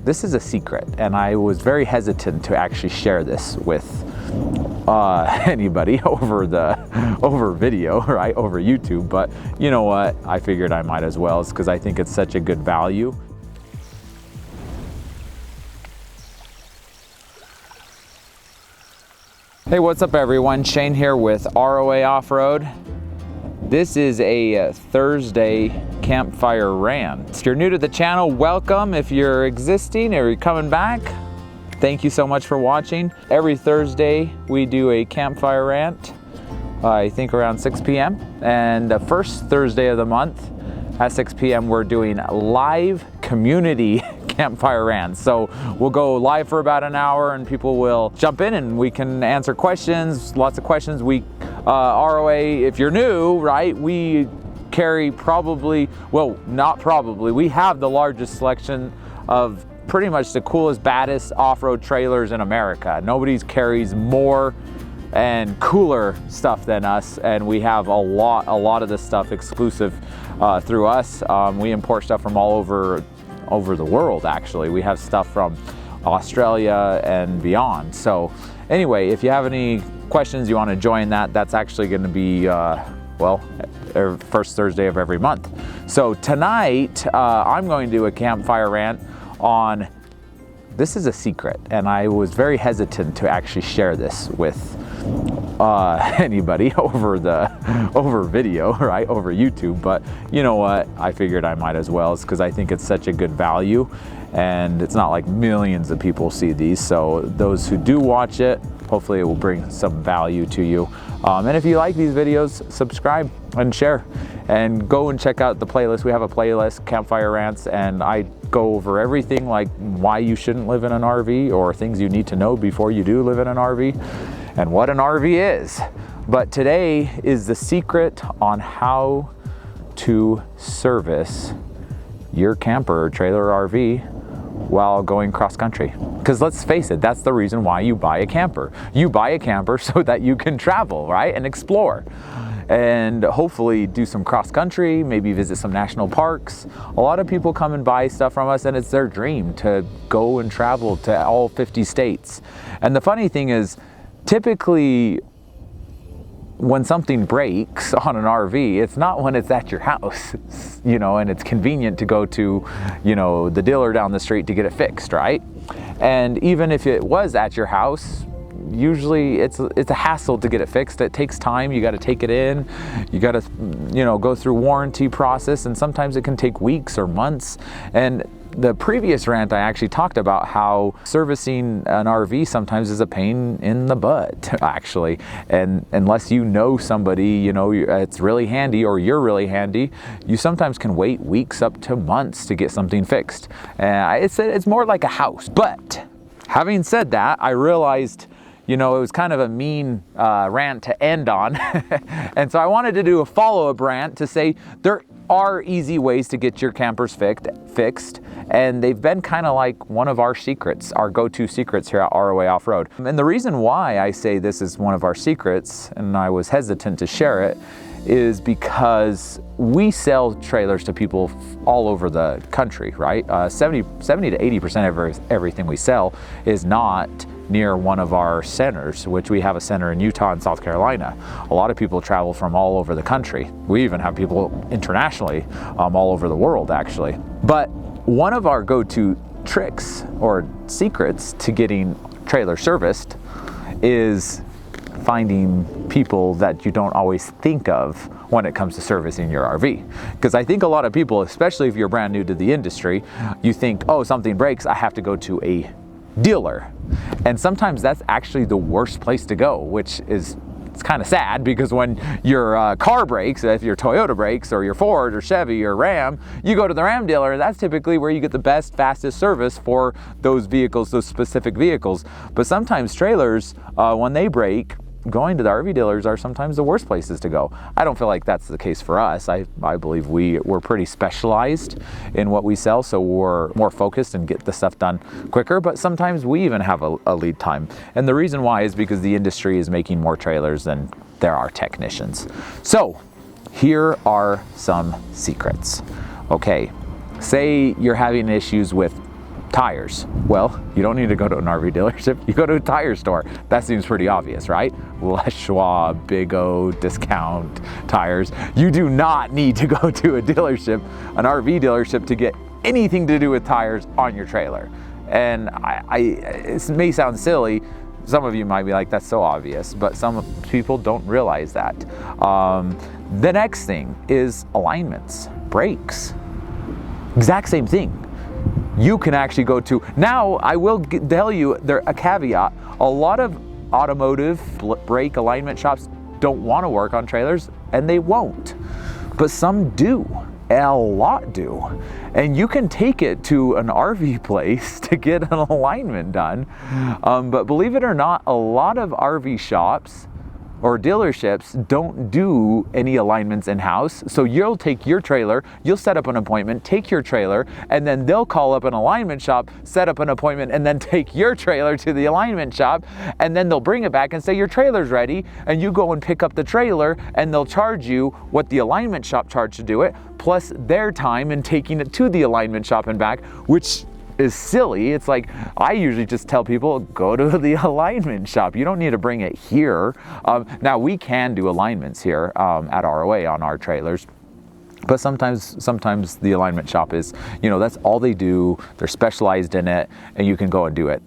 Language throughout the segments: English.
this is a secret, and I was very hesitant to actually share this with anybody over video, right, over YouTube, but you know what, I figured I might as well, because I think it's such a good value. Hey, what's up everyone? Shane here with ROA Off-Road. This is a Thursday campfire rant. If you're new to the channel, welcome. If you're existing or you're coming back, thank you so much for watching. Every Thursday we do a campfire rant, I think around 6 p.m. And the first Thursday of the month at 6 p.m. we're doing live community campfire rants. So we'll go live for about an hour and people will jump in and we can answer questions, lots of questions. We ROA, if you're new, right, we carry we have the largest selection of pretty much the coolest, baddest off-road trailers in America. Nobody carries more and cooler stuff than us, and we have a lot of this stuff exclusive through us. We import stuff from all over the world, actually. We have stuff from Australia and beyond. So anyway, if you have any questions, you want to join that's actually going to be first Thursday of every month. So tonight I'm going to do a campfire rant on, this is a secret, and I was very hesitant to actually share this with anybody over video, right, over YouTube, but you know what, I figured I might as well, because I think it's such a good value, and it's not like millions of people see these, so those who do watch it, hopefully it will bring some value to you. And if you like these videos, subscribe and share, and go and check out the playlist. We have a playlist, Campfire Rants, and I go over everything like why you shouldn't live in an RV, or things you need to know before you do live in an RV, and what an RV is. But today is the secret on how to service your camper or trailer or RV while going cross country. Because let's face it, that's the reason why you buy a camper. You buy a camper so that you can travel, right, and explore, and hopefully do some cross country, maybe visit some national parks. A lot of people come and buy stuff from us, and it's their dream to go and travel to all 50 states. And the funny thing is, typically when something breaks on an RV, it's not when it's at your house, you know, and it's convenient to go to, you know, the dealer down the street to get it fixed, right? And even if it was at your house, usually it's a hassle to get it fixed. It takes time. You got to take it in, you got to, you know, go through warranty process, and sometimes it can take weeks or months. And the previous rant, I actually talked about how servicing an RV sometimes is a pain in the butt, actually. And unless you know somebody, you know, it's really handy, or you're really handy, you sometimes can wait weeks up to months to get something fixed. It's more like a house. But having said that, I realized, you know, it was kind of a mean rant to end on. And so I wanted to do a follow-up rant to say there are easy ways to get your campers fixed, and they've been kind of like one of our secrets, our go-to secrets here at ROA Off-Road. And the reason why I say this is one of our secrets, and I was hesitant to share it, is because we sell trailers to people all over the country, right? 70 to 80% of everything we sell is not near one of our centers, which we have a center in Utah and South Carolina. A lot of people travel from all over the country. We even have people internationally, all over the world, actually. But one of our go-to tricks or secrets to getting trailer serviced is finding people that you don't always think of when it comes to servicing your RV. Because I think a lot of people, especially if you're brand new to the industry, you think, oh, something breaks, I have to go to a dealer. And sometimes that's actually the worst place to go, which is, it's kind of sad, because when your car breaks, if your Toyota breaks, or your Ford or Chevy or Ram, you go to the Ram dealer. That's typically where you get the best, fastest service for those vehicles, those specific vehicles. But sometimes trailers, when they break, going to the RV dealers are sometimes the worst places to go. I don't feel like that's the case for us. I believe we're pretty specialized in what we sell, so we're more focused and get the stuff done quicker, but sometimes we even have a lead time. And the reason why is because the industry is making more trailers than there are technicians. So here are some secrets. Okay, say you're having issues with Tires. Well, you don't need to go to an RV dealership, you go to a tire store. That seems pretty obvious, right? Les Schwab, Big O, Discount Tires. You do not need to go to a dealership, an RV dealership, to get anything to do with tires on your trailer. And it may sound silly, some of you might be like, that's so obvious, but some people don't realize that. The next thing is alignments, brakes. Exact same thing. You can actually go to, now I will tell you a caveat, a lot of automotive brake alignment shops don't want to work on trailers, and they won't, but some do. A lot do. And you can take it to an RV place to get an alignment done. But believe it or not, a lot of RV shops or dealerships don't do any alignments in-house. So you'll take your trailer, you'll set up an appointment, take your trailer, and then they'll call up an alignment shop, set up an appointment, and then take your trailer to the alignment shop, and then they'll bring it back and say your trailer's ready, and you go and pick up the trailer, and they'll charge you what the alignment shop charged to do it, plus their time in taking it to the alignment shop and back, which is silly. It's like, I usually just tell people, go to the alignment shop. You don't need to bring it here. Now we can do alignments here at ROA on our trailers, but sometimes the alignment shop is, that's all they do. They're specialized in it, and you can go and do it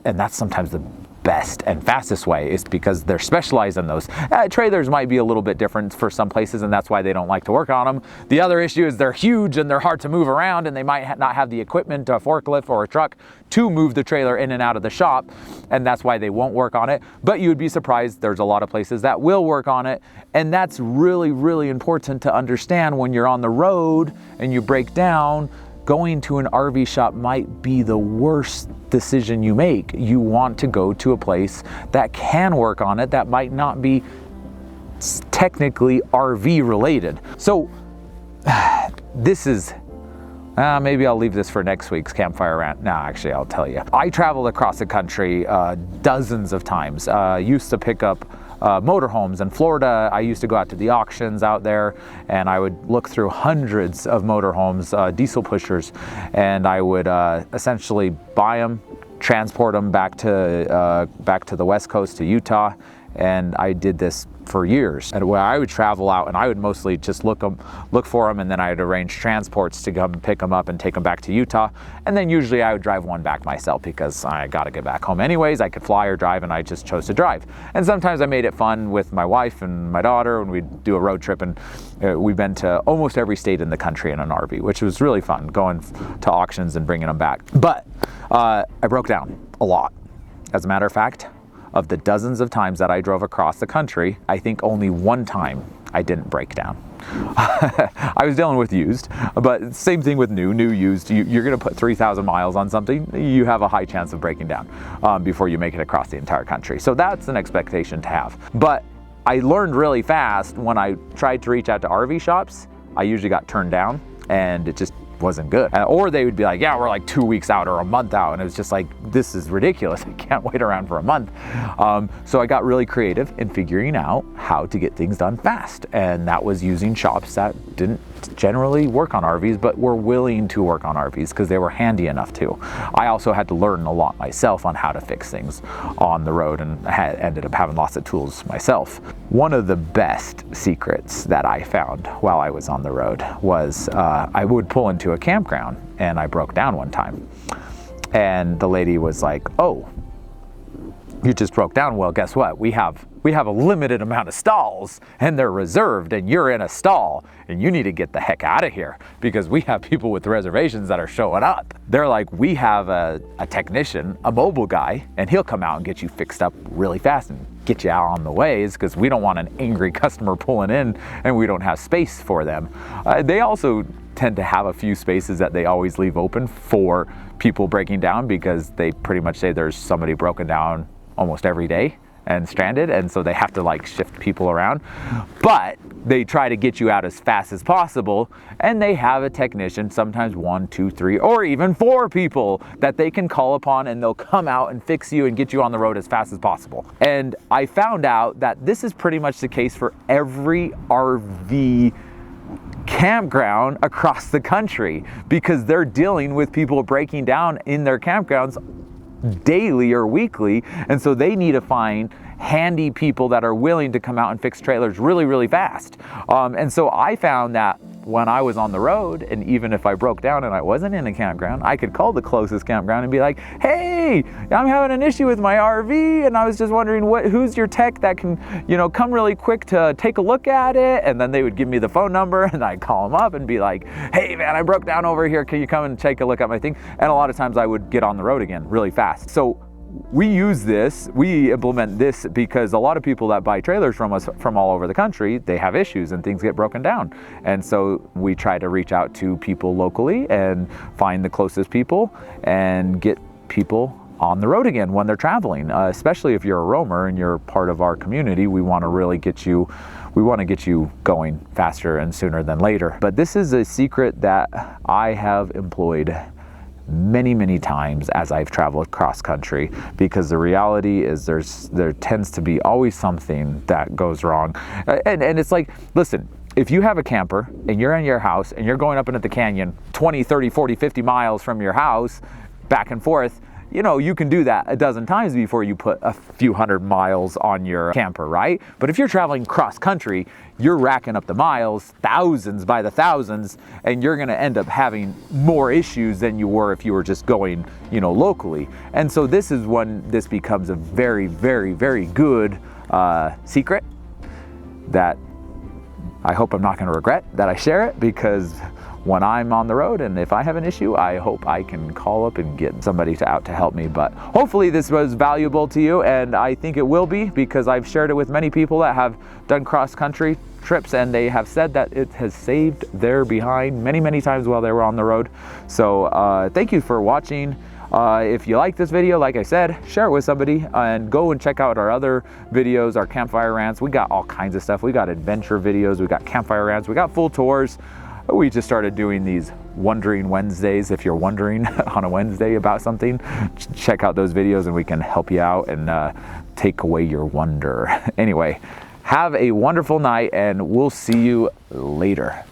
and that's sometimes the best and fastest way, is because they're specialized in those. Trailers might be a little bit different for some places, and that's why they don't like to work on them. The other issue is they're huge and they're hard to move around, and they might not have the equipment, a forklift or a truck, to move the trailer in and out of the shop, and that's why they won't work on it. But you would be surprised, there's a lot of places that will work on it, and that's really, really important to understand when you're on the road and you break down. Going to an RV shop might be the worst decision you make. You want to go to a place that can work on it, that might not be technically RV related. So this is, maybe I'll leave this for next week's Campfire Rant. No, actually, I'll tell you. I traveled across the country dozens of times. Used to pick up motorhomes in Florida. I used to go out to the auctions out there, and I would look through hundreds of motorhomes, diesel pushers, and I would essentially buy them, transport them back to the West Coast to Utah. And I did this for years. And where I would travel out, and I would mostly just look for them, and then I'd arrange transports to come pick them up and take them back to Utah. And then usually I would drive one back myself, because I got to get back home anyways. I could fly or drive, and I just chose to drive. And sometimes I made it fun with my wife and my daughter when we'd do a road trip, and we've been to almost every state in the country in an RV, which was really fun, going to auctions and bringing them back. But I broke down a lot. As a matter of fact, of the dozens of times that I drove across the country, I think only one time I didn't break down. I was dealing with used, but same thing with new, used. You're gonna put 3,000 miles on something, you have a high chance of breaking down before you make it across the entire country. So that's an expectation to have. But I learned really fast when I tried to reach out to RV shops, I usually got turned down, and it just wasn't good. Or they would be like, yeah, we're like 2 weeks out or a month out, and it was just like, this is ridiculous. I can't wait around for a month. So I got really creative in figuring out how to get things done fast, and that was using shops that didn't generally work on RVs, but were willing to work on RVs because they were handy enough to. I also had to learn a lot myself on how to fix things on the road, and ended up having lots of tools myself. One of the best secrets that I found while I was on the road was I would pull into a campground, and I broke down one time, and the lady was like, oh, you just broke down. Well, guess what? We have a limited amount of stalls, and they're reserved, and you're in a stall, and you need to get the heck out of here, because we have people with reservations that are showing up. They're like, we have a technician, a mobile guy, and he'll come out and get you fixed up really fast and get you out on the ways, because we don't want an angry customer pulling in and we don't have space for them. They also tend to have a few spaces that they always leave open for people breaking down, because they pretty much say there's somebody broken down almost every day and stranded, and so they have to like shift people around. But they try to get you out as fast as possible, and they have a technician, sometimes 1, 2, 3, or even 4 people that they can call upon, and they'll come out and fix you and get you on the road as fast as possible. And I found out that this is pretty much the case for every RV campground across the country because they're dealing with people breaking down in their campgrounds daily or weekly, and so they need to find handy people that are willing to come out and fix trailers really, really fast. And so I found that when I was on the road, and even if I broke down and I wasn't in a campground, I could call the closest campground and be like, hey, I'm having an issue with my RV, and I was just wondering who's your tech that can, you know, come really quick to take a look at it. And then they would give me the phone number, and I'd call them up and be like, hey man, I broke down over here, can you come and take a look at my thing? And a lot of times I would get on the road again really fast. So we use this, we implement this because a lot of people that buy trailers from us from all over the country, they have issues and things get broken down. And so we try to reach out to people locally and find the closest people and get people on the road again when they're traveling, especially if you're a roamer and you're part of our community. We want to really get you going faster and sooner than later. But this is a secret that I have employed many times as I've traveled cross country, because the reality is there tends to be always something that goes wrong. And it's like, listen, if you have a camper and you're in your house and you're going up into the canyon 20, 30, 40, 50 miles from your house back and forth, you know, you can do that a dozen times before you put a few hundred miles on your camper, right? But if you're traveling cross country, you're racking up the miles, thousands by the thousands, and you're gonna end up having more issues than you were if you were just going, you know, locally. And so this is when this becomes a very good secret that I hope I'm not gonna regret that I share it, because when I'm on the road and if I have an issue, I hope I can call up and get somebody out to help me. But hopefully this was valuable to you, and I think it will be, because I've shared it with many people that have done cross-country trips, and they have said that it has saved their behind many times while they were on the road. So thank you for watching. If you like this video, like I said, share it with somebody, and go and check out our other videos, our campfire rants. We got all kinds of stuff. We got adventure videos, we got campfire rants, we got full tours. We just started doing these Wondering Wednesdays. If you're wondering on a Wednesday about something, check out those videos and we can help you out and take away your wonder. Anyway, have a wonderful night, and we'll see you later.